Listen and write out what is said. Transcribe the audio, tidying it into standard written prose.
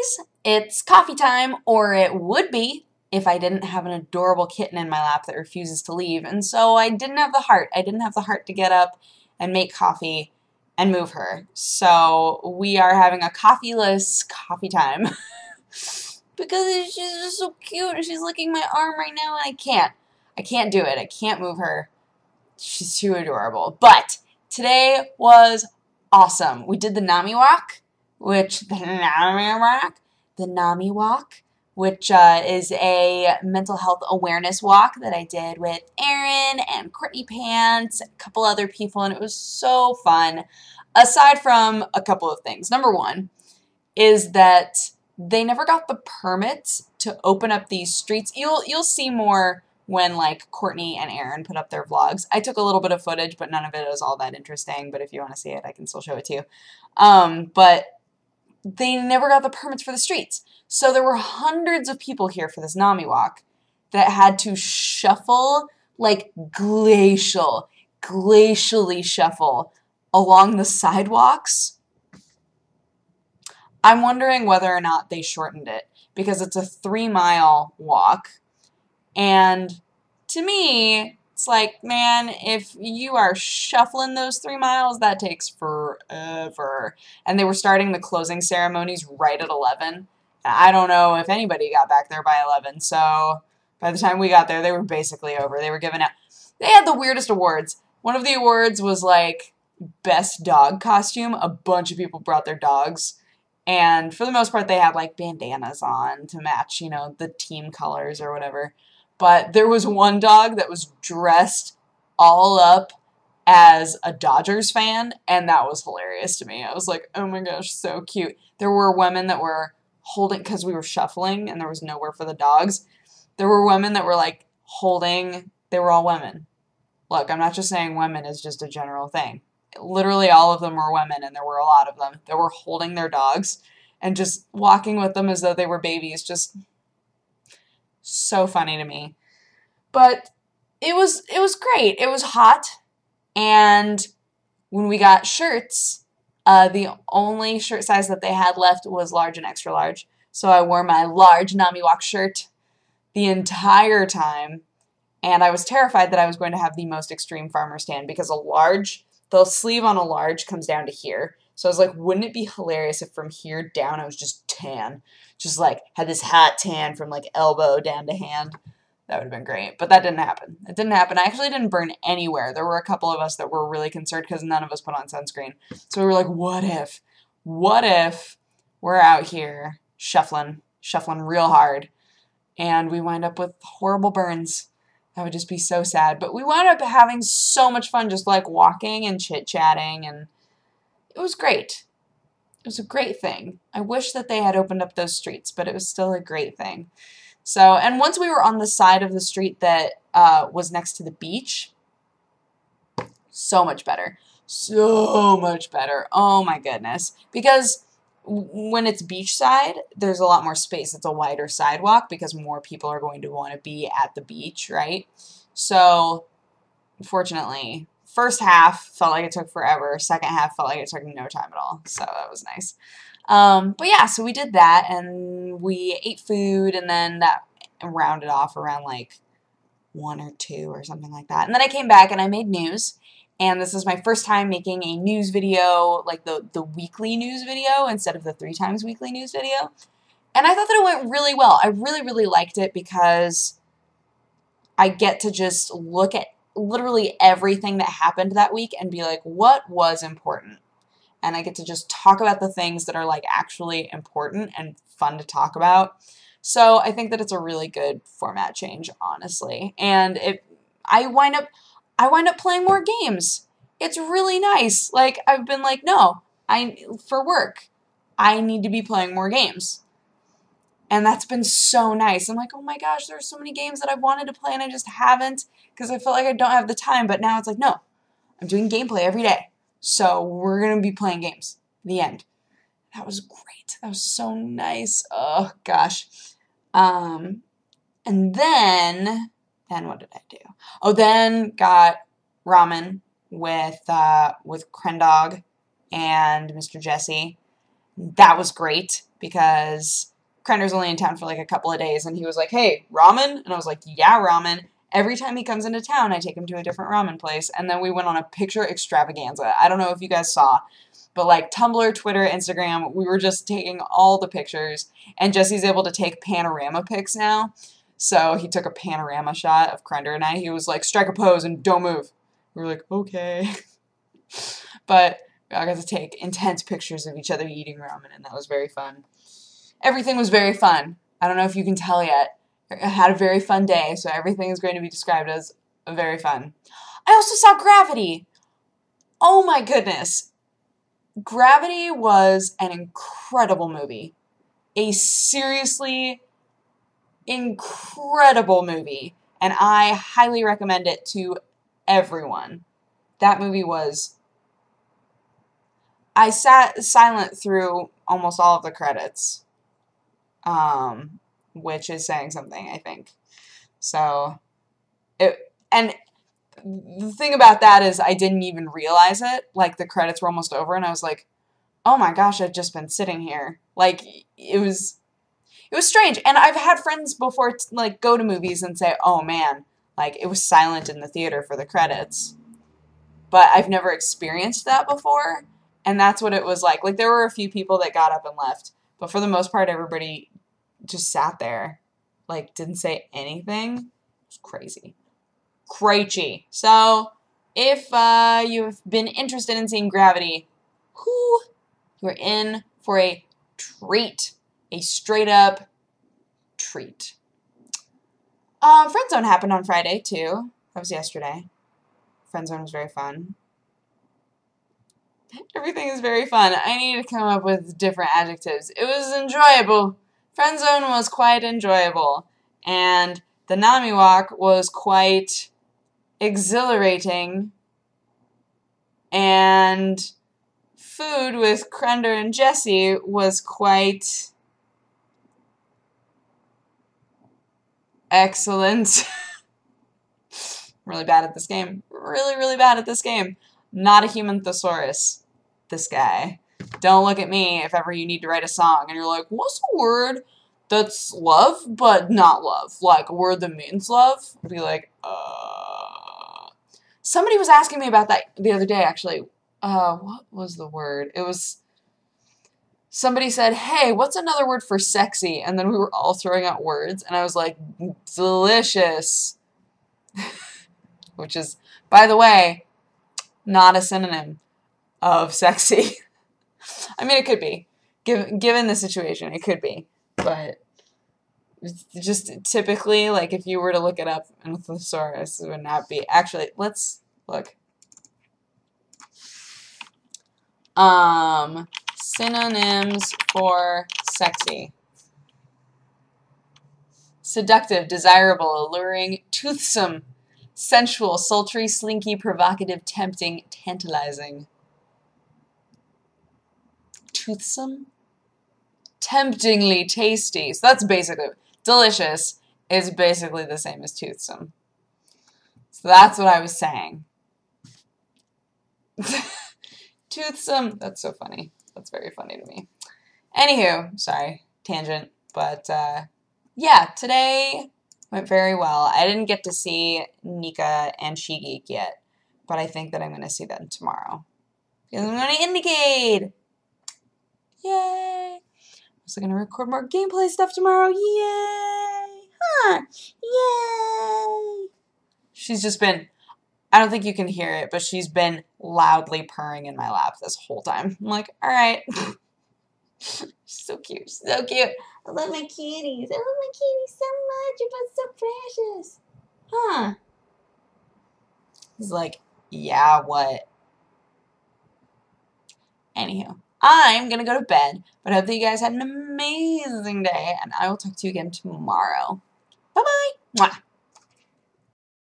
guys, it's coffee time, or it would be if I didn't have an adorable kitten in my lap that refuses to leave, and so I didn't have the heart. I didn't have the heart to get up and make coffee and move her. So we are having a coffeeless coffee time because she's just so cute and she's licking my arm right now and I can't do it. I can't move her. She's too adorable. But today was awesome. We did the NAMI walk, which is a mental health awareness walk that I did with Erin and Courtney Pants, and a couple other people, and it was so fun. Aside from a couple of things. Number one is that they never got the permits to open up these streets. You'll see more when like Courtney and Erin put up their vlogs. I took a little bit of footage, but none of it is all that interesting. But if you want to see it, I can still show it to you. But they never got the permits for the streets. So there were hundreds of people here for this NAMI walk that had to shuffle, like glacially shuffle along the sidewalks. I'm wondering whether or not they shortened it because it's a 3-mile walk. And to me, it's like, man, if you are shuffling those 3 miles, that takes forever. And they were starting the closing ceremonies right at 11. I don't know if anybody got back there by 11, so by the time we got there, they were basically over. They were giving out, they had the weirdest awards. One of the awards was like best dog costume. A bunch of people brought their dogs, and for the most part, they had like bandanas on to match, you know, the team colors or whatever. But there was one dog that was dressed all up as a Dodgers fan, and that was hilarious to me. I was like, oh my gosh, so cute. There were women that were holding, because we were shuffling and there was nowhere for the dogs, there were women that were like holding, they were all women. Look, I'm not just saying women is just a general thing. Literally all of them were women, and there were a lot of them that were holding their dogs and just walking with them as though they were babies. Just so funny to me. But it was great. It was hot, and when we got shirts, the only shirt size that they had left was large and extra large. So I wore my large NAMI walk shirt the entire time, and I was terrified that I was going to have the most extreme farmer stand because a large, the sleeve on a large comes down to here. So I was like, wouldn't it be hilarious if from here down I was just tan? Just like had this hot tan from like elbow down to hand. That would have been great. But that didn't happen. It didn't happen. I actually didn't burn anywhere. There were a couple of us that were really concerned because none of us put on sunscreen. So we were like, what if? What if we're out here shuffling real hard and we wind up with horrible burns? That would just be so sad. But we wound up having so much fun just like walking and chit-chatting, and it was great. It was a great thing. I wish that they had opened up those streets, but it was still a great thing. So, and once we were on the side of the street that was next to the beach, so much better. So much better. Oh my goodness. Because when it's beachside, there's a lot more space. It's a wider sidewalk because more people are going to want to be at the beach, right? So, unfortunately, first half felt like it took forever. Second half felt like it took no time at all. So that was nice. But yeah, so we did that, and we ate food, and then that rounded off around like 1 or 2 or something like that. And then I came back and I made news. And this is my first time making a news video, like the weekly news video instead of the 3 times weekly news video. And I thought that it went really well. I really liked it because I get to just look at literally everything that happened that week and be like, what was important? And I get to just talk about the things that are like actually important and fun to talk about. So I think that it's a really good format change, honestly. And I wind up playing more games. It's really nice. Like, I've been like, no, for work, I need to be playing more games. And that's been so nice. I'm like, oh my gosh, there's so many games that I've wanted to play and I just haven't because I feel like I don't have the time. But now it's like, no, I'm doing gameplay every day. So we're going to be playing games. The end. That was great. That was so nice. Oh, gosh. And then what did I do? Oh, then got ramen with Crendog and Mr. Jesse. That was great because Krender's only in town for like a couple of days, and he was like, hey, ramen? And I was like, yeah, ramen. Every time he comes into town, I take him to a different ramen place, and then we went on a picture extravaganza. I don't know if you guys saw, but like Tumblr, Twitter, Instagram, we were just taking all the pictures, and Jesse's able to take panorama pics now. So he took a panorama shot of Krender and I. He was like, strike a pose and don't move. We were like, okay. But I got to take intense pictures of each other eating ramen, and that was very fun. Everything was very fun. I don't know if you can tell yet. I had a very fun day, so everything is going to be described as very fun. I also saw Gravity. Oh my goodness. Gravity was an incredible movie. A seriously incredible movie. And I highly recommend it to everyone. That movie was... I sat silent through almost all of the credits. Which is saying something, I think. So, and the thing about that is I didn't even realize it. Like, the credits were almost over, and I was like, oh my gosh, I've just been sitting here. Like, it was strange. And I've had friends before, like, go to movies and say, oh man, like, it was silent in the theater for the credits. But I've never experienced that before, and that's what it was like. Like, there were a few people that got up and left, but for the most part, everybody just sat there, like, didn't say anything. It was crazy. Crazy. So, if you've been interested in seeing Gravity, you're in for a treat. A straight-up treat. Friend Zone happened on Friday, too. That was yesterday. Friend Zone was very fun. Everything is very fun. I need to come up with different adjectives. It was enjoyable. Friend Zone was quite enjoyable, and the Nami Walk was quite exhilarating, and food with Krender and Jesse was quite excellent. Really bad at this game. Really, really bad at this game. Not a human thesaurus, this guy. Don't look at me if ever you need to write a song and you're like, what's a word that's love but not love? Like a word that means love? I'd be like, Somebody was asking me about that the other day, actually. What was the word? It was... Somebody said, hey, what's another word for sexy? And then we were all throwing out words, and I was like, delicious. Which is, by the way, not a synonym of sexy. I mean, it could be. Given the situation, it could be. But just typically, like, if you were to look it up in a thesaurus, it would not be. Actually, let's look. Synonyms for sexy. Seductive, desirable, alluring, toothsome, sensual, sultry, slinky, provocative, tempting, tantalizing. Toothsome? Temptingly tasty. So that's basically, delicious is basically the same as toothsome. So that's what I was saying. Toothsome. That's so funny. That's very funny to me. Anywho, sorry, tangent. But, yeah, today went very well. I didn't get to see Nika and She Geek yet, but I think that I'm going to see them tomorrow. Because I'm going to indicate. Yay! I'm also going to record more gameplay stuff tomorrow. Yay! Huh! Yay! She's just been, I don't think you can hear it, but she's been loudly purring in my lap this whole time. I'm like, alright. She's so cute. So cute. I love my kitties. I love my kitties so much. You're both so precious. Huh. He's like, yeah, what? Anywho, I'm going to go to bed, but I hope that you guys had an amazing day, and I will talk to you again tomorrow. Bye-bye. Mwah.